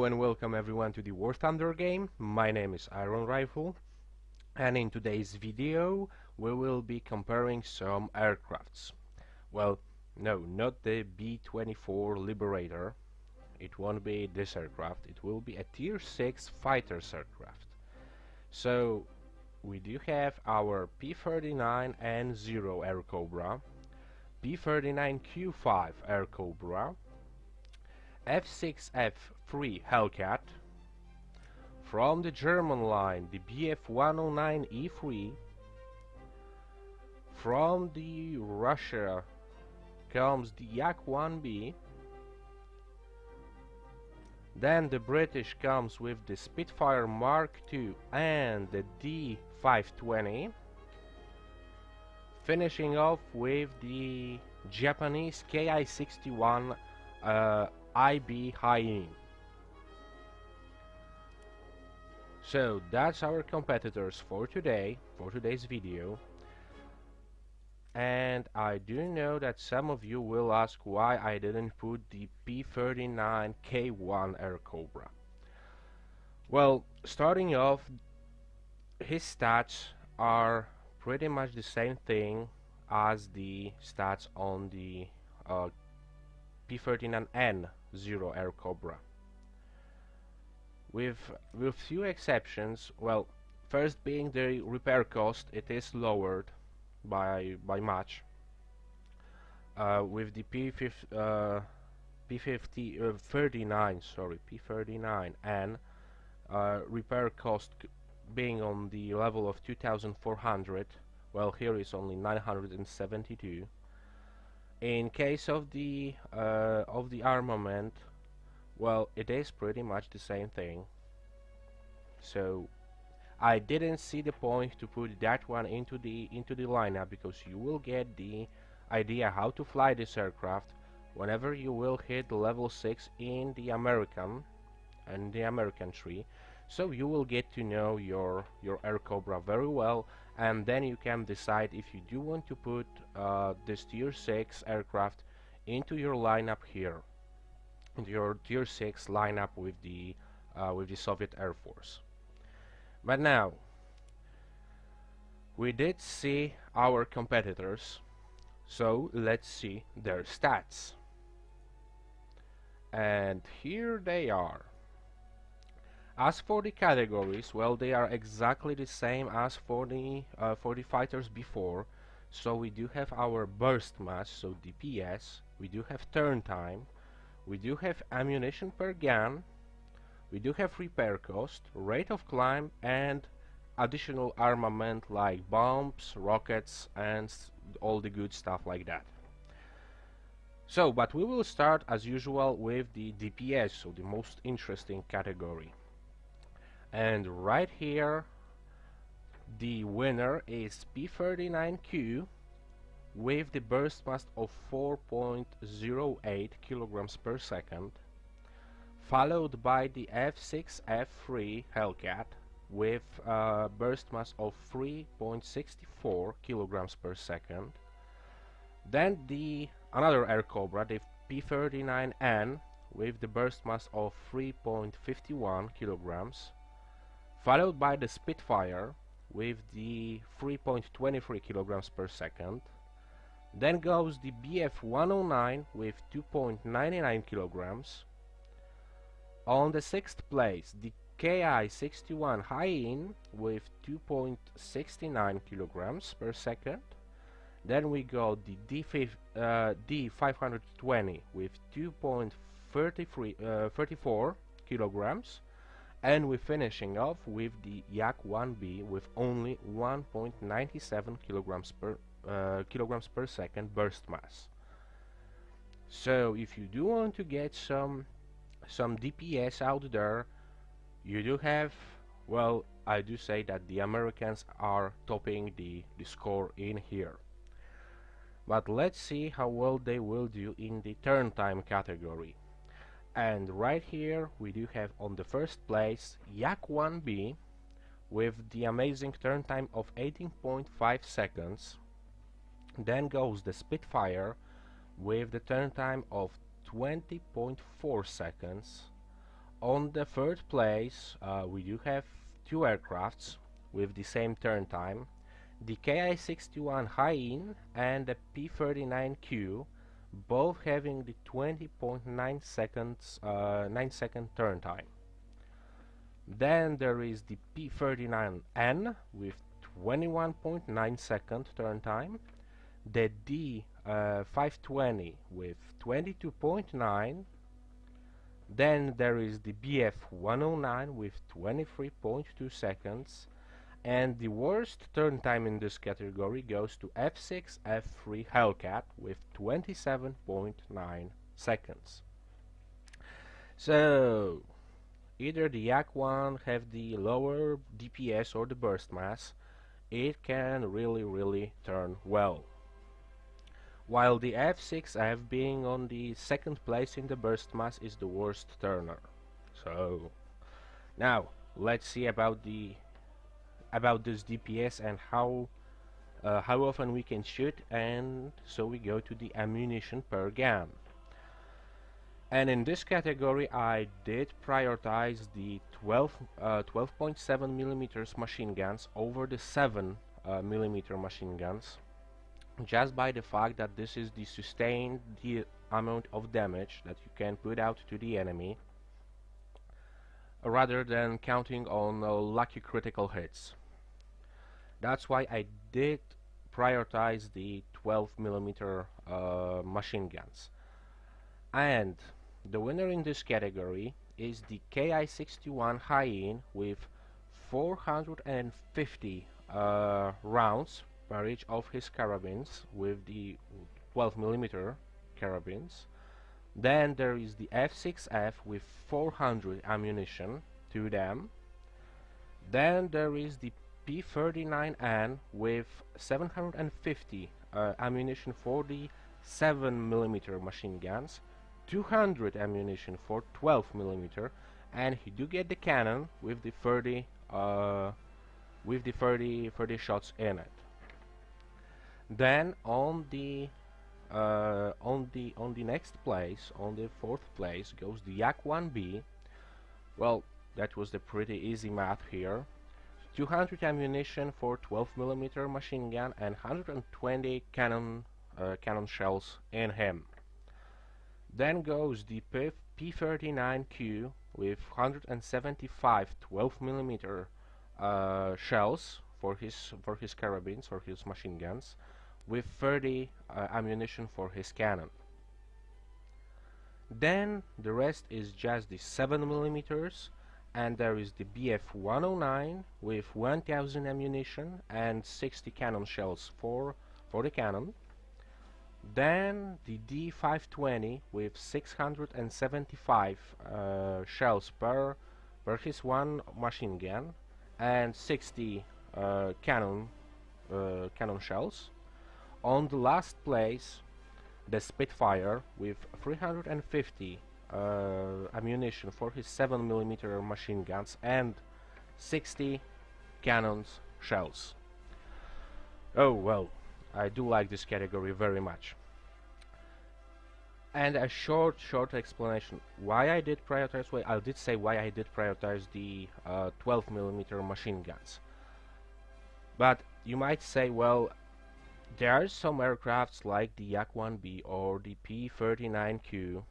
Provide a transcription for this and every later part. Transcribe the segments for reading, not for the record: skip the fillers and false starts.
and welcome everyone to the War Thunder game. My name is RavenProDesign, and in today's video we will be comparing some aircrafts. Well, no, not the B-24 Liberator. It won't be this aircraft, it will be a Tier 6 fighters aircraft. So, we do have our P-39 N0 Aircobra, P-39Q5 Aircobra, F6F3 Hellcat, from the German line the Bf-109E3, from the Russia comes the Yak-1B, then the British comes with the Spitfire Mark II and the D520, finishing off with the Japanese Ki-61 IB Hien. So that's our competitors for today, for today's video. And I do know that some of you will ask why I didn't put the P-39K1 Aircobra. Well, starting off, his stats are pretty much the same thing as the stats on the P-39N0 Aircobra, with few exceptions. Well, first being the repair cost, it is lowered by much. With the P39N repair cost being on the level of 2,400, well, here is only 972. In case of the armament, well, it is pretty much the same thing. So I didn't see the point to put that one into the lineup, because you will get the idea how to fly this aircraft whenever you will hit level 6 in the American tree. So you will get to know your Aircobra very well, and then you can decide if you do want to put this Tier 6 aircraft into your lineup here, into your Tier 6 lineup with the Soviet Air Force. But now, we did see our competitors, so let's see their stats. And here they are. As for the categories, well, they are exactly the same as for the fighters before. So we do have our burst mass, so DPS, we do have turn time, we do have ammunition per gun, we do have repair cost, rate of climb, and additional armament like bombs, rockets, and all the good stuff like that. So, but we will start as usual with the DPS, so the most interesting category. And right here, the winner is P-39Q with the burst mass of 4.08 kilograms per second, followed by the F6F3 Hellcat with burst mass of 3.64 kilograms per second. Then another Aircobra, the P-39N, with the burst mass of 3.51 kilograms, followed by the Spitfire with the 3.23 kilograms per second. Then goes the Bf-109 with 2.99 kilograms. On the 6th place, the Ki-61 Hien with 2.69 kilograms per second. Then we go the D520 with 2.34 kilograms. And we're finishing off with the Yak-1B with only 1.97 kilograms per second burst mass. So if you do want to get some DPS out there, you do have, well, I do say that the Americans are topping the score in here. But let's see how well they will do in the turn time category. And right here we do have on the first place Yak-1B with the amazing turn time of 18.5 seconds. Then goes the Spitfire with the turn time of 20.4 seconds. On the third place, we do have two aircrafts with the same turn time, the Ki-61 Hien and the P-39Q, both having the 20.9 seconds 9-second turn time. Then there is the P-39N with 21.9 second turn time, the D-520 with 22.9. Then there is the BF-109 with 23.2 seconds, and the worst turn time in this category goes to F6 F3 Hellcat with 27.9 seconds. So either the Yak-1 have the lower DPS or the burst mass, it can really turn well. While the F6F being on the second place in the burst mass is the worst turner. So now let's see about this DPS and how often we can shoot, and so we go to the ammunition per gun. And in this category I did prioritize the 12.7 millimeters machine guns over the 7 millimeter machine guns, just by the fact that this is the sustained amount of damage that you can put out to the enemy, rather than counting on lucky critical hits. That's why I did prioritize the 12 millimeter machine guns. And the winner in this category is the Ki-61 Hien with 450 rounds per each of his carabines with the 12 millimeter carabines. Then there is the F6F with 400 ammunition to them. Then there is the P-39N with 750 ammunition for the 7 millimeter machine guns, 200 ammunition for 12 millimeter, and you do get the cannon with the 30 shots in it. Then on the next place, on the fourth place, goes the Yak-1B. Well, that was the pretty easy math here. 200 ammunition for 12 millimeter machine gun and 120 cannon shells in him. Then goes the P-39Q with 175 12 millimeter shells for his carabines, for his machine guns, with 30 ammunition for his cannon. Then the rest is just the 7 millimeters, and there is the BF-109 with 1000 ammunition and 60 cannon shells for the cannon. Then the D-520 with 675 shells per his one machine gun and 60 cannon shells. On the last place, the Spitfire with 350 ammunition for his 7 millimeter machine guns and 60 cannons shells. Oh well, I do like this category very much. And a short explanation why I did prioritize. Well, I did say why I did prioritize the 12 millimeter machine guns. But you might say, well, there are some aircrafts like the Yak-1B or the P-39Q,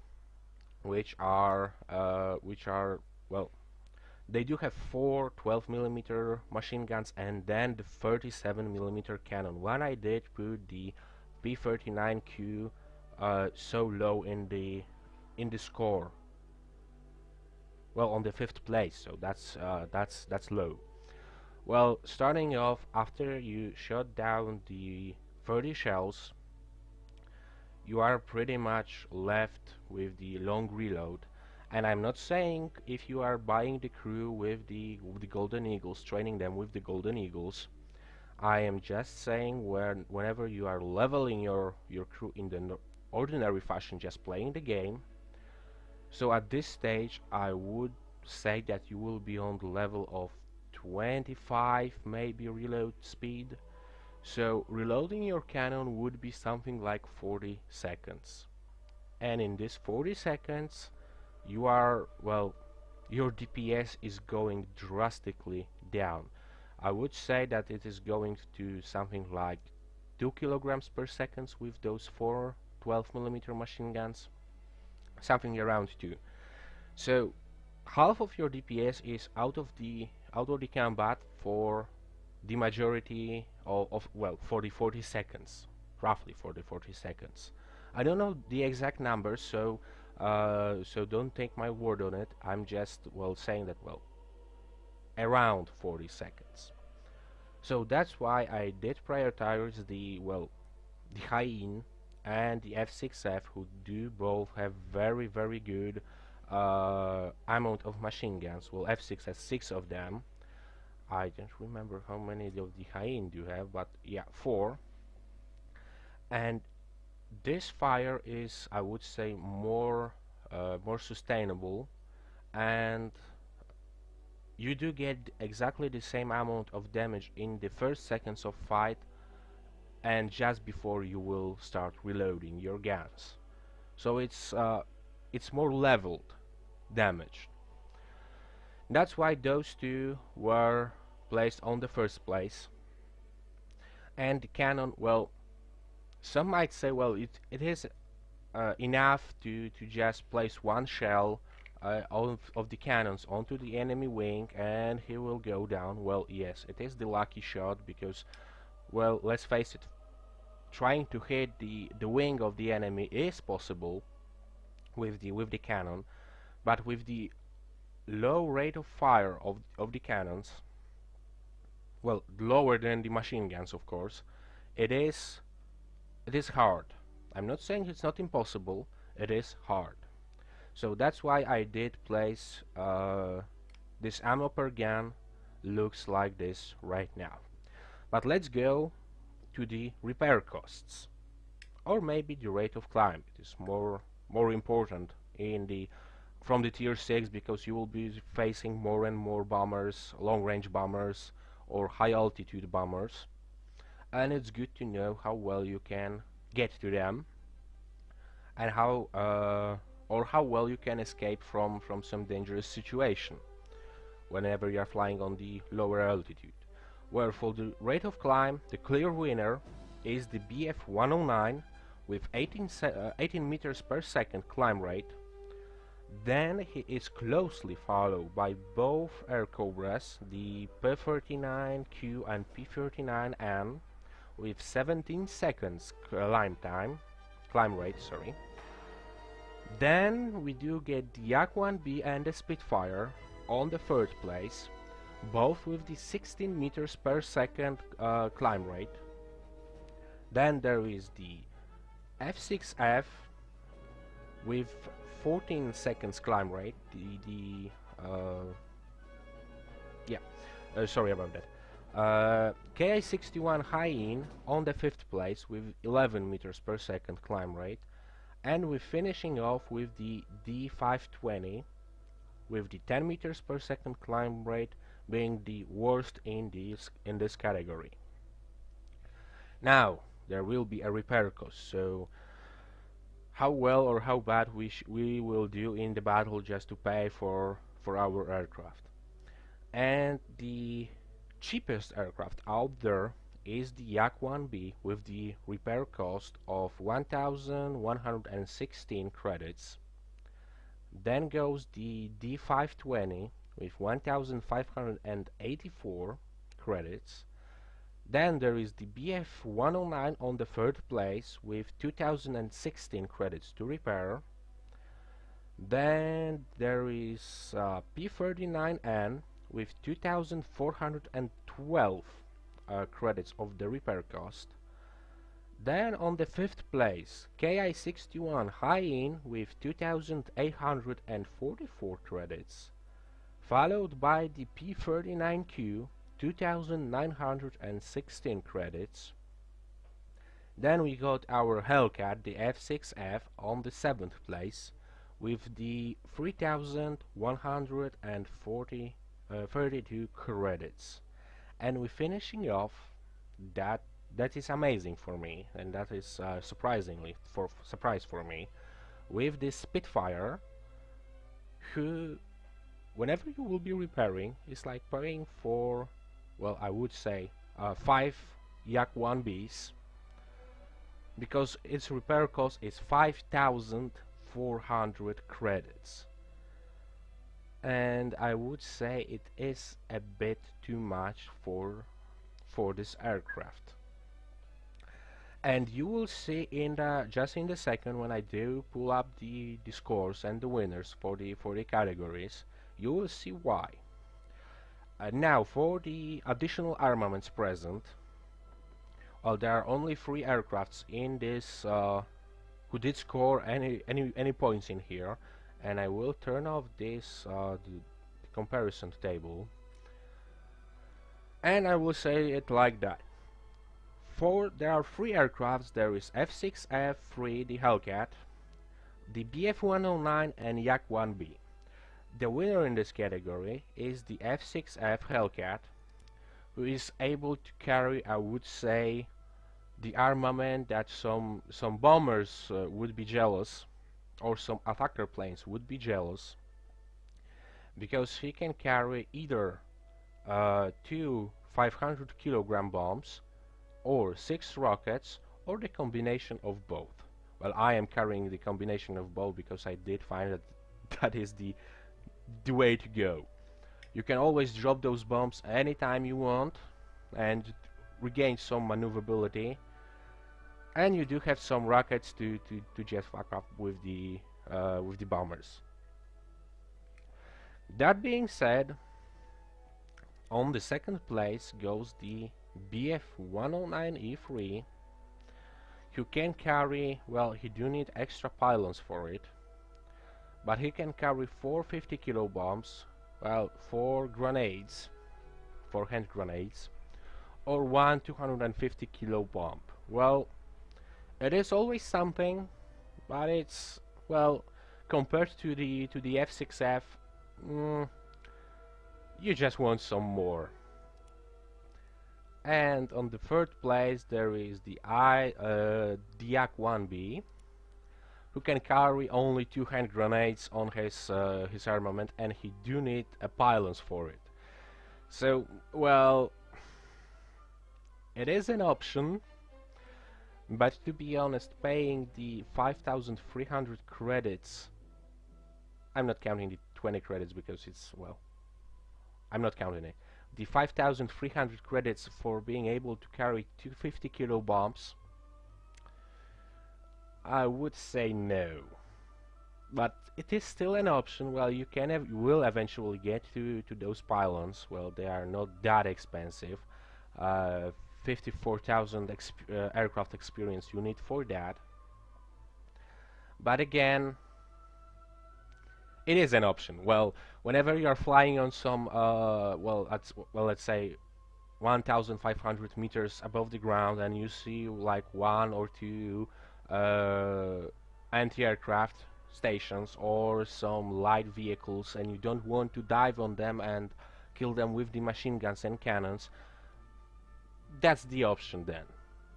which are well, they do have 4 12 millimeter machine guns and then the 37 millimeter cannon. When I did put the P-39Q so low in the score, well, on the 5th place, so that's low. Well, starting off, after you shot down the 30 shells, you are pretty much left with the long reload. And I'm not saying if you are buying the crew with the Golden Eagles, training them with the Golden Eagles. I am just saying whenever you are leveling your crew in the ordinary fashion, just playing the game. So at this stage, I would say that you will be on the level of 25 maybe reload speed. So reloading your cannon would be something like 40 seconds. And in this 40 seconds, you are, well, your DPS is going drastically down. I would say that it is going to something like 2 kilograms per second with those four 12mm machine guns, something around 2. So half of your DPS is out of the combat for the majority of well, for the 40 seconds, roughly for the 40 seconds. I don't know the exact numbers, so don't take my word on it. I'm just, well, saying that, well, around 40 seconds. So that's why I did prioritize the, well, the Hien and the F6F, who do both have very, very good amount of machine guns. Well, F6 has 6 of them. I don't remember how many of the Hien do have, but yeah, 4. And this fire is, I would say, more sustainable, and you do get exactly the same amount of damage in the first seconds of fight and just before you will start reloading your guns. So it's more leveled damage. That's why those two were placed on the first place. And the cannon, well, some might say, well, it is enough to just place one shell of the cannons onto the enemy wing and he will go down. Well, yes, it is the lucky shot because, well, let's face it, trying to hit the wing of the enemy is possible with the cannon, but with the low rate of fire of the cannons, well, lower than the machine guns, of course, it is hard. I'm not saying it's not impossible, it is hard. So that's why I did place this ammo per gun looks like this right now. But let's go to the repair costs, or maybe the rate of climb. It is more important in the from the tier 6 because you will be facing more and more bombers, long range bombers or high altitude bombers, and it's good to know how well you can get to them and how well you can escape from some dangerous situation whenever you are flying on the lower altitude. Where for the rate of climb, the clear winner is the BF-109 with 18 meters per second climb rate. Then he is closely followed by both Aircobras, the P-39Q and P-39N, with 17 seconds climb rate, sorry. Then we do get the Yak-1B and the Spitfire on the third place, both with the 16 meters per second climb rate. Then there is the F6F with 14 seconds climb rate. Sorry about that. Ki-61 Hien on the 5th place with 11 meters per second climb rate, and we're finishing off with the D520 with the 10 meters per second climb rate being the worst in this category. Now there will be a repair cost, so how well or how bad we will do in the battle just to pay for our aircraft. And the cheapest aircraft out there is the Yak-1B with the repair cost of 1,116 credits. Then goes the D520 with 1,584 credits. Then there is the BF-109 on the 3rd place with 2,016 credits to repair. Then there is P-39N with 2,412 credits of the repair cost. Then on the 5th place, Ki-61 Hien with 2,844 credits, followed by the P-39Q, 2,916 credits. Then we got our Hellcat, the F6F, on the 7th place with the 3,132 credits. And we're finishing off that is amazing for me, and that is surprise for me, with this Spitfire, who whenever you will be repairing, it's like paying for, well, I would say 5 Yak 1Bs, because its repair cost is 5,400 credits, and I would say it is a bit too much for this aircraft. And you will see in the just in the second, when I do pull up the scores and the winners for the categories, you will see why. Now for the additional armaments present, well, there are only 3 aircrafts in this who did score any points in here, and I will turn off this the comparison table, and I will say it like that. There are 3 aircrafts. There is F6F3, the Hellcat, the BF109, and Yak 1B. The winner in this category is the F6F Hellcat, who is able to carry, I would say, the armament that some bombers would be jealous, or some attacker planes would be jealous, because he can carry either 2 500-kilogram bombs, or 6 rockets, or the combination of both. Well, I am carrying the combination of both because I did find that that is the way to go. You can always drop those bombs anytime you want and regain some maneuverability, and you do have some rockets to just fuck up with the bombers. That being said, on the second place goes the BF109E3, who can carry, well, he do need extra pylons for it, but he can carry 4 50-kilo bombs, well, 4 grenades, 4 hand grenades, or 1 250-kilo bomb. Well, it is always something, but it's, well, compared to the F6F, you just want some more. And on the third place there is the Yak 1B, who can carry only 2 hand grenades on his armament, and he do need a pylons for it. So, well, it is an option, but to be honest, paying the 5,300 credits, I'm not counting the 20 credits because it's, well, I'm not counting it. The 5,300 credits for being able to carry 250-kilo bombs, I would say no. But it is still an option. Well, you will eventually get to those pylons. Well, they are not that expensive. 54,000 aircraft experience you need for that. But again, it is an option. Well, whenever you are flying on some, let's say 1,500 meters above the ground, and you see like 1 or 2 anti-aircraft stations or some light vehicles, and you don't want to dive on them and kill them with the machine guns and cannons, that's the option then.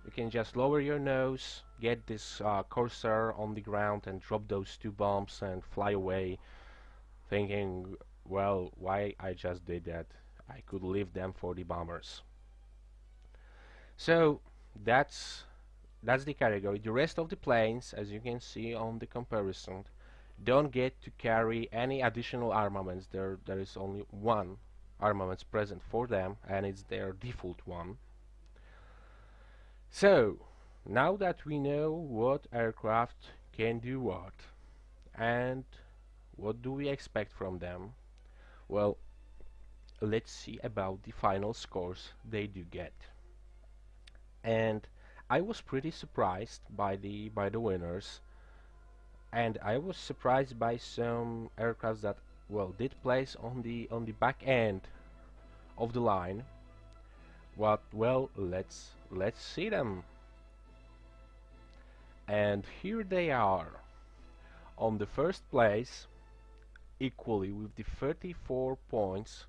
You can just lower your nose, get this cursor on the ground and drop those 2 bombs and fly away, thinking, well, why I just did that? I could leave them for the bombers. So that's the category. The rest of the planes, as you can see on the comparison, don't get to carry any additional armaments. There is only 1 armaments present for them, and it's their default one. So now that we know what aircraft can do what, and what do we expect from them, well, let's see about the final scores they do get. And I was pretty surprised by the winners, and I was surprised by some aircraft that, well, did place on the back end of the line. Well, let's see them. And here they are. On the first place, equally with the 34 points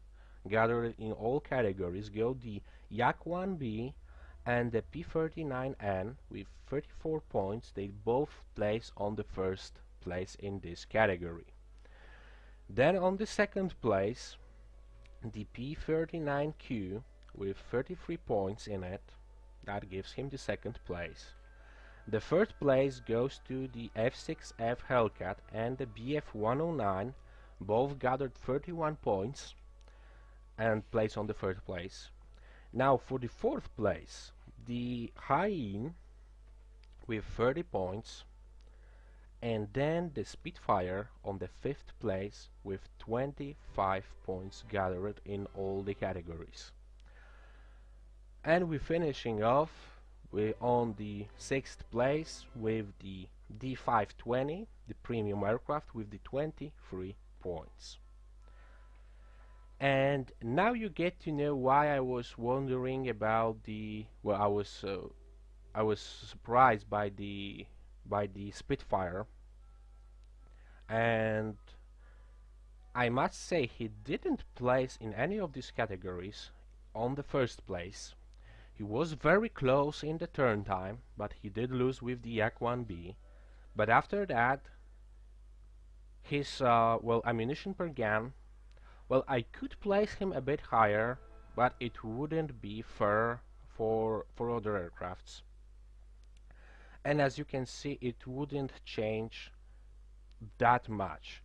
gathered in all categories, go the Yak 1B and the P39N with 34 points. They both place on the first place in this category. Then on the second place, the P-39Q with 33 points in it. That gives him the second place. The third place goes to the F6F Hellcat and the BF-109. Both gathered 31 points and placed on the third place. Now for the fourth place, the Hien with 30 points, and then the Spitfire on the fifth place with 25 points gathered in all the categories. And we're finishing off on the sixth place with the D520, the premium aircraft, with the 23 points. And now you get to know why I was wondering about the, well, I was surprised by the Spitfire, and I must say he didn't place in any of these categories on the first place. He was very close in the turn time, but he did lose with the Yak-1B. But after that, his well, ammunition per gun, well, I could place him a bit higher, but it wouldn't be fair for other aircrafts. And as you can see, it wouldn't change that much,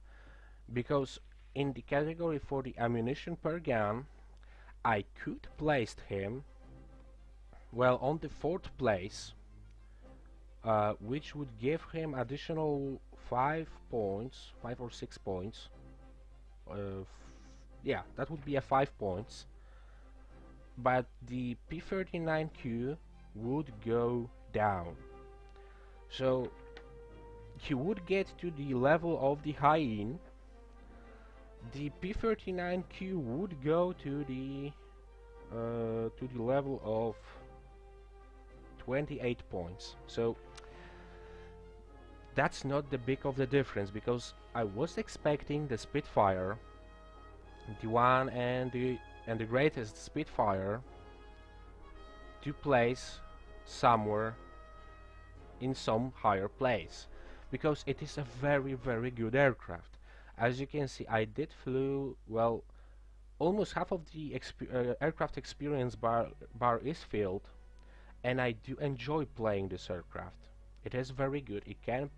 because in the category for the ammunition per gun, I could place him, well, on the fourth place, which would give him additional 5 points, 5 or 6 points. Yeah, that would be a 5 points. But the P-39Q would go down. So he would get to the level of the Hien. The P-39Q would go to the level of 28 points. So that's not the big of the difference, because I was expecting the Spitfire, the one and the greatest Spitfire, to place somewhere in some higher place, because it is a very, very good aircraft. As you can see, I did flew, well, almost half of the aircraft experience bar is filled, and I do enjoy playing this aircraft. It is very good. It can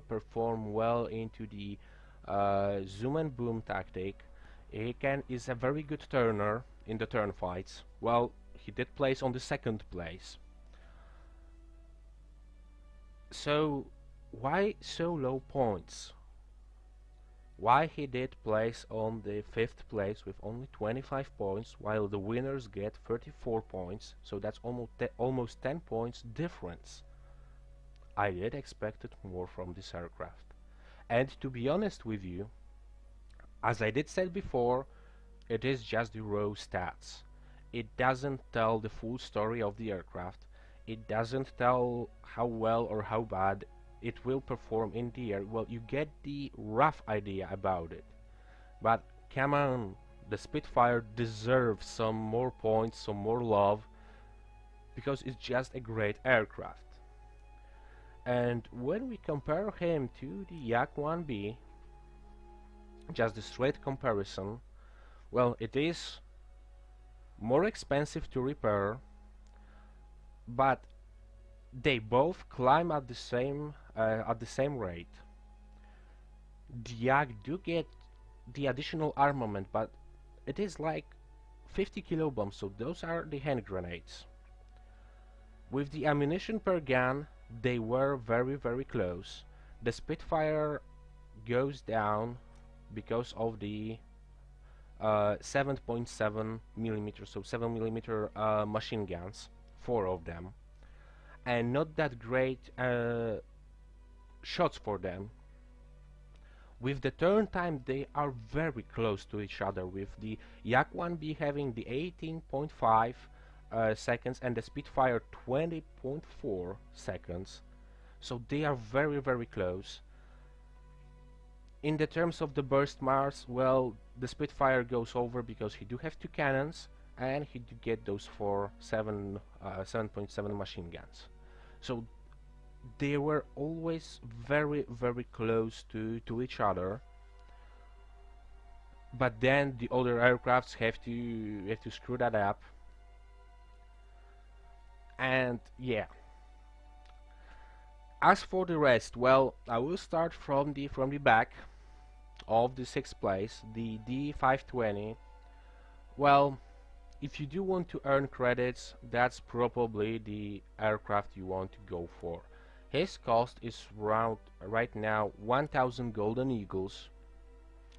perform well into the zoom and boom tactic. It is a very good turner in the turn fights. Well, he did place on the second place. So why so low points? Why he did place on the fifth place with only 25 points, while the winners get 34 points? So that's almost 10 points difference. I did expect it more from this aircraft. And to be honest with you, as I did say before, it is just the raw stats. It doesn't tell the full story of the aircraft. It doesn't tell how well or how bad it will perform in the air. Well, you get the rough idea about it. But come on, the Spitfire deserves some more points, some more love, because it's just a great aircraft. And when we compare him to the Yak-1B, just a straight comparison, well, it is more expensive to repair, but they both climb at the same rate. The Yak do get the additional armament, but it is like 50 kilobombs, so those are the hand grenades. With the ammunition per gun, they were very, very close. The Spitfire goes down because of the 7.7 millimeter, so 7 millimeter machine guns, 4 of them, and not that great shots for them. With the turn time, they are very close to each other, with the Yak-1B having the 18.5 seconds and the Spitfire 20.4 seconds, so they are very, very close. In the terms of the burst marks, well, the Spitfire goes over because he do have 2 cannons and he do get those 7.7 machine guns. So they were always very, very close to each other. but then the other aircrafts have to screw that up. And yeah, as for the rest, well, I will start from the back of the sixth place, the D520. Well, if you do want to earn credits, that's probably the aircraft you want to go for. His cost is around right now 1000 golden eagles,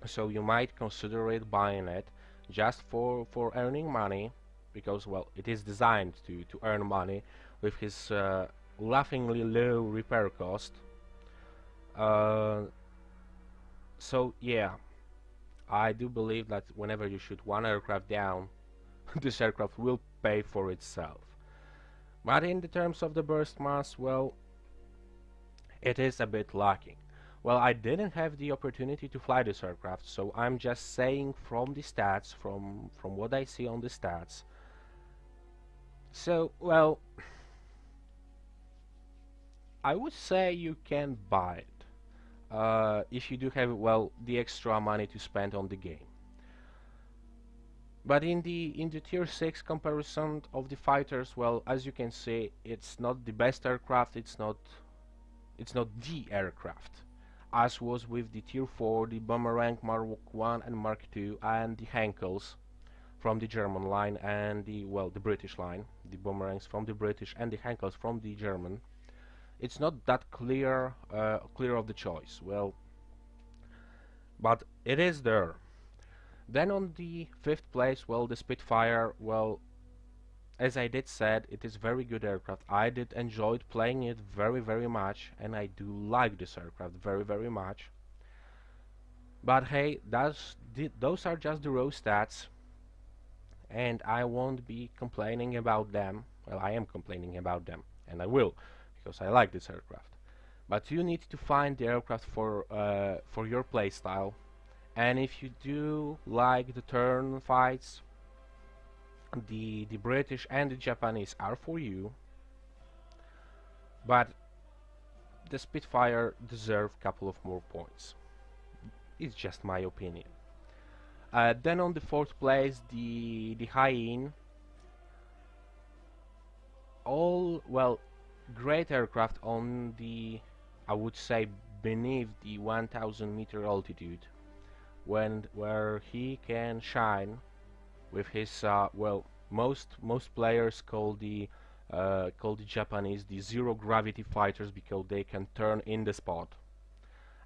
so you might consider it buying it just for earning money, because well, it is designed to earn money with his laughingly low repair cost. Uh, so yeah, I do believe that whenever you shoot one aircraft down, this aircraft will pay for itself. But in the terms of the burst mass, well, it is a bit lacking. Well, I didn't have the opportunity to fly this aircraft, so I'm just saying from the stats, from what I see on the stats. So, well, I would say you can buy it if you do have, well, the extra money to spend on the game. But in the tier 6 comparison of the fighters, well, as you can see, it's not the best aircraft, it's not the aircraft, as was with the tier 4, the Boomerang Mark 1 and Mark 2, and the Henkels from the German line, and the British line, the Boomerangs from the British and the Henkels from the German. It's not that clear of the choice, well, but it is there. Then on the 5th place, well, the Spitfire, well, as I did said, it is very good aircraft. I did enjoyed playing it very much, and I do like this aircraft very much. But hey, those are just the raw stats, and I won't be complaining about them. Well, I am complaining about them, and I will, because I like this aircraft. But you need to find the aircraft for your playstyle, and if you do like the turn fights, the British and the Japanese are for you, but the Spitfire deserve a couple of more points. It's just my opinion. Then on the 4th place, the Hien. All, well, great aircraft on the, I would say, beneath the 1000 meter altitude, where he can shine with his well, most players call the Japanese the zero gravity fighters, because they can turn in the spot,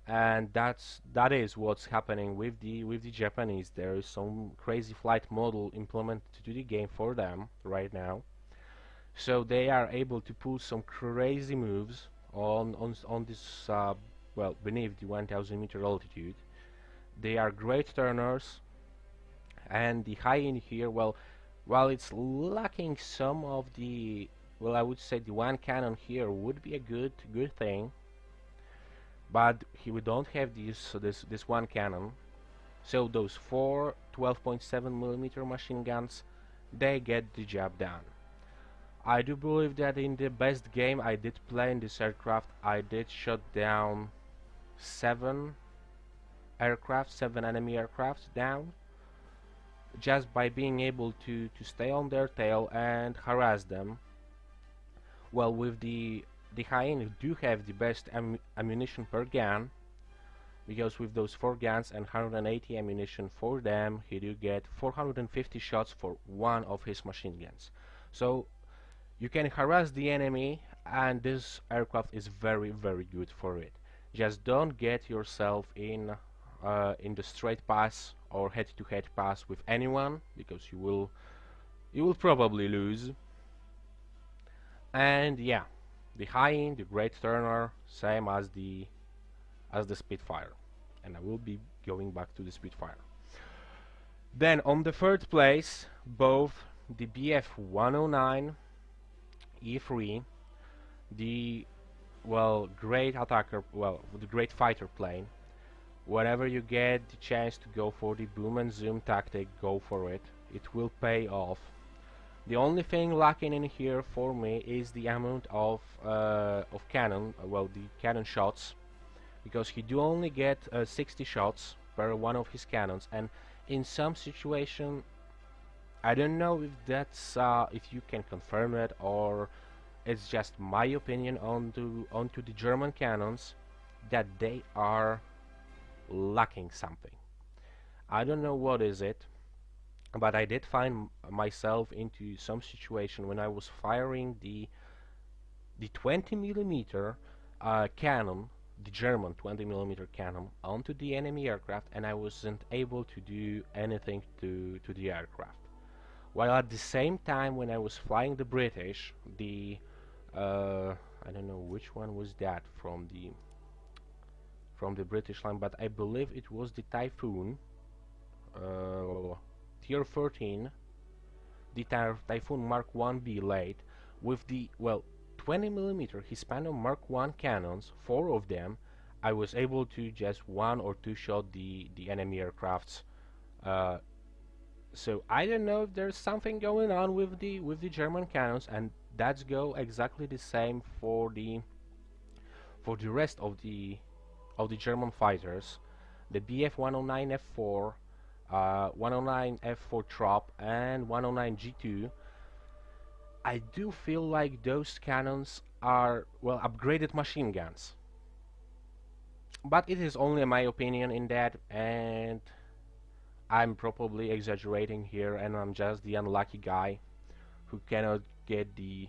and that is what's happening with the Japanese. There is some crazy flight model implemented to the game for them right now, so they are able to pull some crazy moves on this well, beneath the 1000 meter altitude. They are great turners, and the Hien here, well, while it's lacking some of the, well, I would say the one cannon here would be a good thing, but we don't have this one cannon, so those four 12.7mm machine guns, they get the job done. I do believe that in the best game I did play in this aircraft, I did shut down 7 enemy aircraft down, just by being able to stay on their tail and harass them. Well, with the Hien, you do have the best ammunition per gun, because with those 4 guns and 180 ammunition for them, he do get 450 shots for one of his machine guns. So you can harass the enemy, and this aircraft is very good for it. Just don't get yourself in the straight pass or head-to-head pass with anyone, because you will probably lose. And yeah, the Hien, the great turner, same as the Spitfire, and I will be going back to the Spitfire. Then on the 3rd place, both the BF-109 E3, the, well, great attacker, well, the great fighter plane. Whenever you get the chance to go for the boom and zoom tactic, go for it. It will pay off. The only thing lacking in here for me is the amount of cannon, well, the cannon shots, because he do only get 60 shots per one of his cannons, and in some situation, I don't know if that's if you can confirm it, or it's just my opinion onto the German cannons, that they are lacking something. I don't know what is it, but I did find myself into some situation when I was firing the 20 millimeter cannon, the German 20 millimeter cannon, onto the enemy aircraft, and I wasn't able to do anything to the aircraft. While at the same time, when I was flying the British, I don't know which one was that from the British line, but I believe it was the Typhoon, Tier 13, the Typhoon Mark 1B late, with the, well, 20 millimeter Hispano Mark 1 cannons, 4 of them. I was able to just 1 or 2 shot the enemy aircrafts. So I don't know if there's something going on with the German cannons, and that's go exactly the same for the rest of the German fighters, the Bf 109 F4, 109 F4 Trop, and 109 G2. I do feel like those cannons are, well, upgraded machine guns. But it is only my opinion in that, and I'm probably exaggerating here, and I'm just the unlucky guy who cannot get the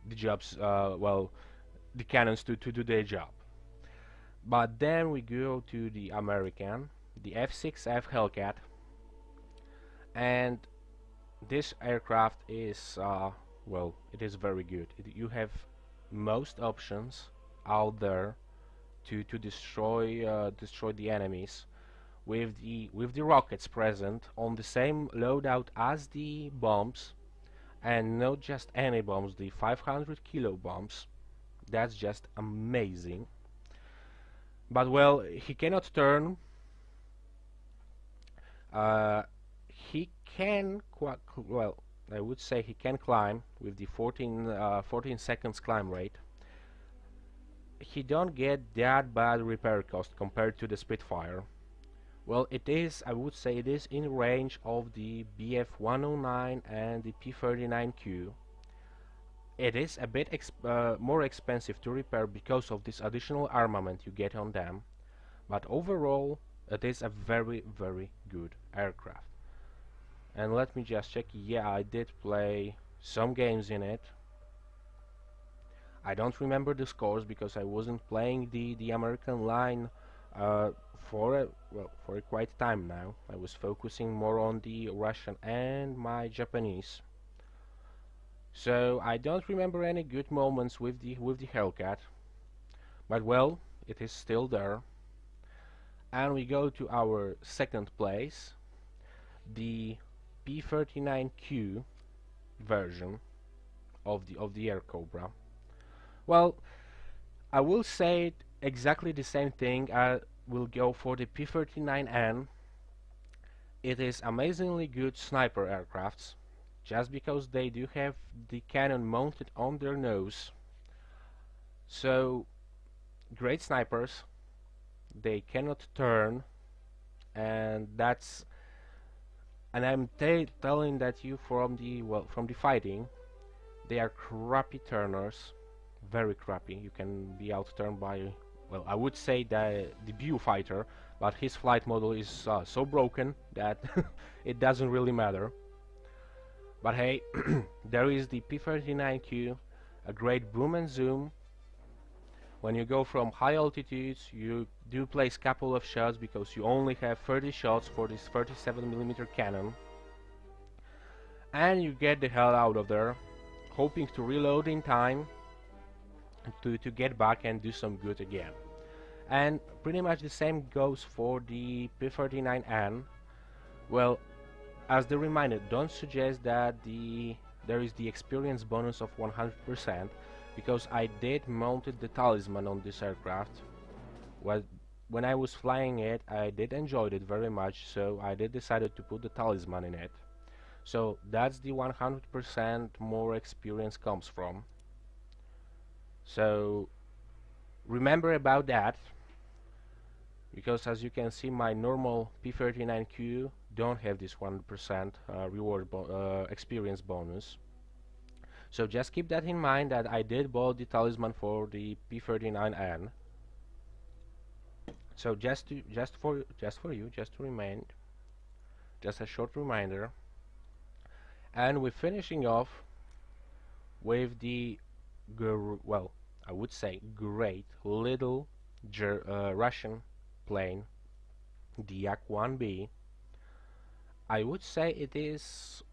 jobs, well, the cannons to do their job. But then we go to the American, the F6F Hellcat, and this aircraft is, well, it is very good. You have most options out there to destroy the enemies with the rockets present on the same loadout as the bombs, and not just any bombs, the 500 kilo bombs. That's just amazing. But well, he cannot turn. He can well, I would say he can climb with the 14 seconds climb rate. He don't get that bad repair cost compared to the Spitfire. Well, it is, I would say it is in range of the Bf 109 and the P39Q. It is a bit more expensive to repair because of this additional armament you get on them, but overall it is a very, very good aircraft. And let me just check. Yeah, I did play some games in it. I don't remember the scores because I wasn't playing the American line for a quite time now. I was focusing more on the Russian and my Japanese. So I don't remember any good moments with the Hellcat. But well, it is still there. And we go to our second place, the P39Q version of the Aircobra. Well, I will say exactly the same thing. I will go for the P39N. It is amazingly good sniper aircrafts, just because they do have the cannon mounted on their nose. So, great snipers. They cannot turn, and that's, and I'm telling that you from the fighting, they are crappy turners, very crappy. You can be outturned by, well, I would say the Viewfighter, but his flight model is so broken that it doesn't really matter. But hey, there is the P39Q, a great boom and zoom. When you go from high altitudes, you do place couple of shots because you only have 30 shots for this 37mm cannon. And you get the hell out of there, hoping to reload in time to get back and do some good again. And pretty much the same goes for the P39N. Well, as the reminder, don't suggest that there is the experience bonus of 100%, because I did mounted the talisman on this aircraft. Well, when I was flying it, I did enjoy it very much, so I did decided to put the talisman in it. So that's the 100% more experience comes from. So remember about that. because as you can see, my normal P39Q don't have this 1% experience bonus. So just keep that in mind, that I did bought the talisman for the P39N. So just for you, just to remind, just a short reminder. And we're finishing off with the well, I would say great little Russian plane, the Yak-1B. I would say it is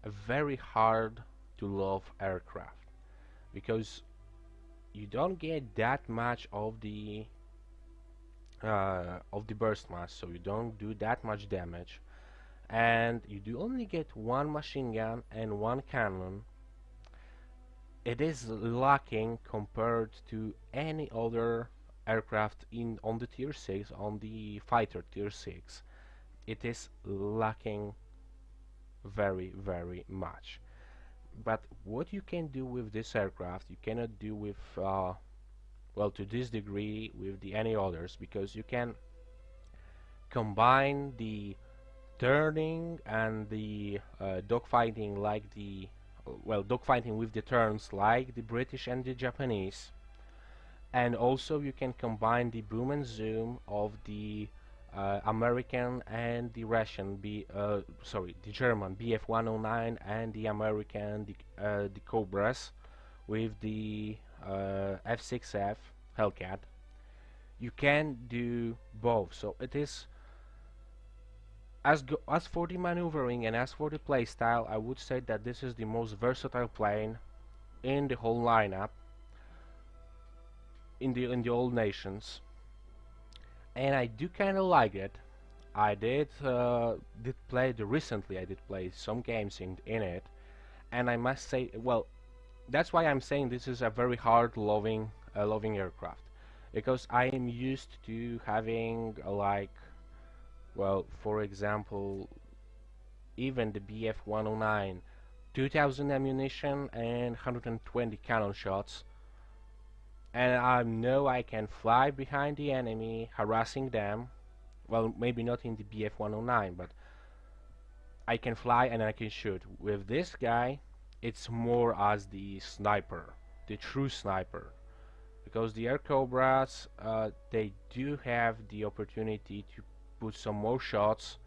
a very hard to love aircraft, because you don't get that much of the burst mass, so you don't do that much damage, and you do only get one machine gun and one cannon. It is lacking compared to any other aircraft on the tier 6, on the fighter tier 6. It is lacking very, very much. But what you can do with this aircraft, you cannot do with, well, to this degree with any others, because you can combine the turning and the dogfighting, like the dogfighting with the turns like the British and the Japanese, and also you can combine the boom and zoom of the American and the the German BF-109 and the American the Cobras with the F6F Hellcat. You can do both, so it is as for the maneuvering and as for the playstyle, I would say that this is the most versatile plane in the whole lineup in the old nations, and I do kind of like it. I did play recently. I did play some games in it, and I must say, well, that's why I'm saying this is a very hard loving aircraft, because I am used to having like, well, for example, even the BF-109, 2000 ammunition and 120 cannon shots, and I know I can fly behind the enemy, harassing them. Well, maybe not in the BF-109, but I can fly and I can shoot. With this guy, it's more as the sniper, the true sniper, because the Aircobras, they do have the opportunity to put some more shots,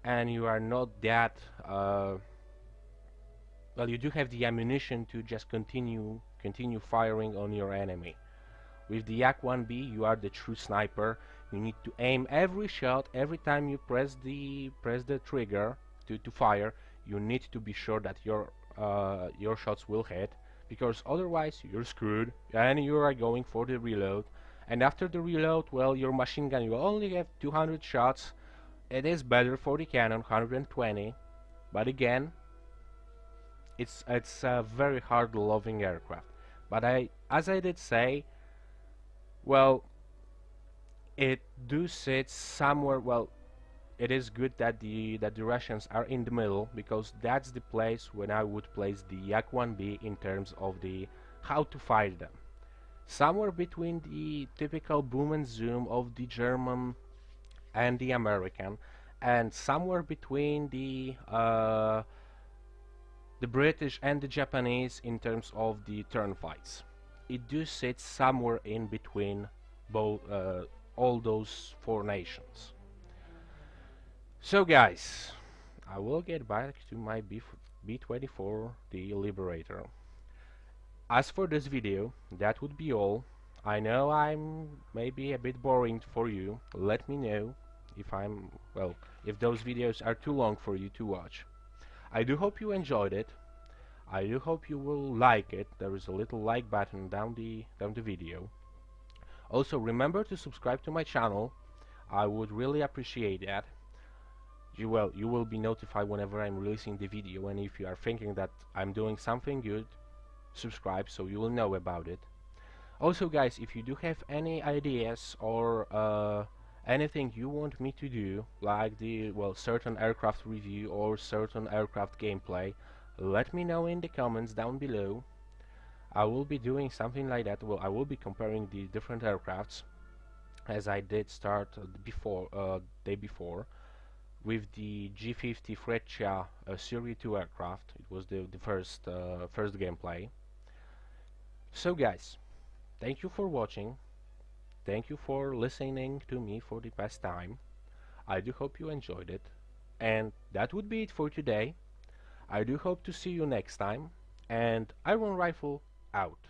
and you are not that well, you do have the ammunition to just continue firing on your enemy. With the Yak-1B, you are the true sniper. You need to aim every shot. Every time you press the trigger to fire, you need to be sure that your shots will hit, because otherwise you're screwed and you are going for the reload. And after the reload, well, your machine gun, you only have 200 shots. It is better for the cannon, 120, but again, it's a very hard loving aircraft. But as I did say, well, it do sit somewhere. Well, it is good that the Russians are in the middle, because that's the place when I would place the Yak-1B in terms of the how to fight them. Somewhere between the typical boom and zoom of the German and the American, and somewhere between the British and the Japanese in terms of the turn fights. It do sit somewhere in between both all those four nations. So guys, I will get back to my B-24, the Liberator. As for this video, that would be all. I know I'm maybe a bit boring for you. Let me know if those videos are too long for you to watch. I do hope you enjoyed it. I do hope you will like it. There is a little like button down the video. Also, remember to subscribe to my channel. I would really appreciate that. You will be notified whenever I'm releasing the video, and if you are thinking that I'm doing something good, subscribe so you will know about it. Also guys, if you do have any ideas or anything you want me to do, like the certain aircraft review or certain aircraft gameplay, let me know in the comments down below. I will be doing something like that. Well, I will be comparing the different aircrafts, as I did start before day before with the G50 Freccia Series 2 aircraft. It was the first gameplay. So guys, thank you for watching. Thank you for listening to me for the past time. I do hope you enjoyed it. And that would be it for today. I do hope to see you next time. And Iron Rifle out.